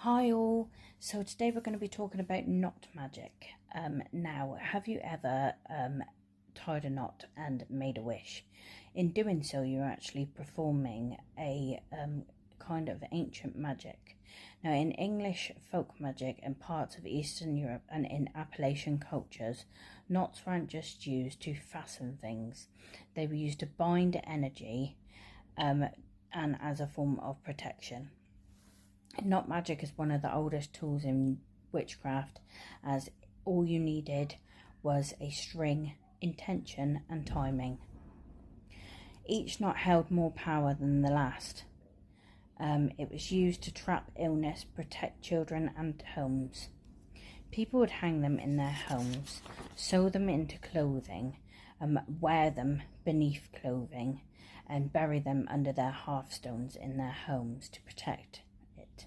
Hi all, so today we're going to be talking about knot magic. Now, have you ever tied a knot and made a wish? In doing so, you're actually performing a kind of ancient magic. Now, in English folk magic and parts of Eastern Europe and in Appalachian cultures, knots weren't just used to fasten things. They were used to bind energy and as a form of protection. Knot magic is one of the oldest tools in witchcraft, as all you needed was a string, intention and timing. Each knot held more power than the last. It was used to trap illness, protect children and homes. People would hang them in their homes, sew them into clothing, wear them beneath clothing, and bury them under their hearthstones in their homes to protect it.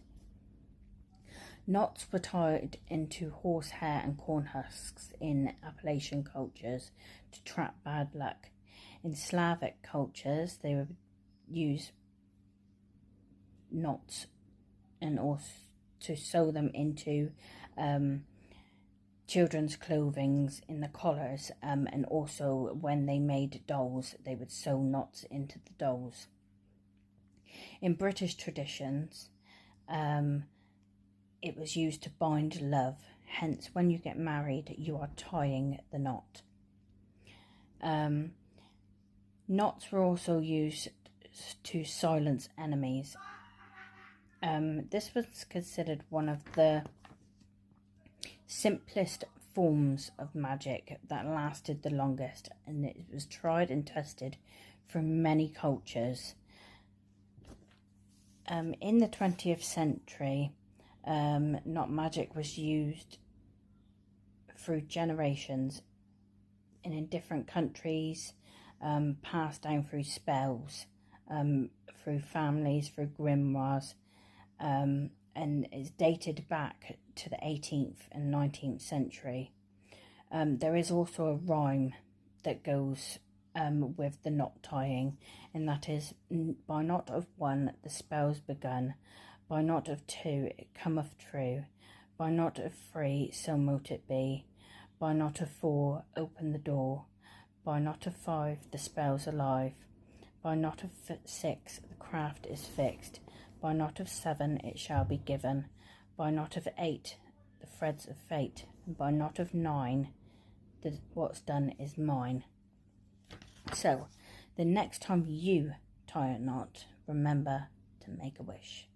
Knots were tied into horsehair and corn husks in Appalachian cultures to trap bad luck. In Slavic cultures, they would use knots and also to sew them into children's clothing in the collars, and also when they made dolls, they would sew knots into the dolls. In British traditions, it was used to bind love. Hence, when you get married, you are tying the knot. Knots were also used to silence enemies. This was considered one of the simplest forms of magic that lasted the longest, and it was tried and tested through many cultures. In the 20th century, knot magic was used through generations and in different countries, passed down through spells, through families, through grimoires, and is dated back to the 18th and 19th century. There is also a rhyme that goes with the knot tying, and that is, by knot of one the spell's begun, by knot of two it cometh true, by knot of three so mote it be, by knot of four open the door, by knot of five the spell's alive, by knot of six the craft is fixed, by knot of seven it shall be given, by knot of eight the threads of fate, and by knot of nine what's done is mine. So, the next time you tie a knot, remember to make a wish.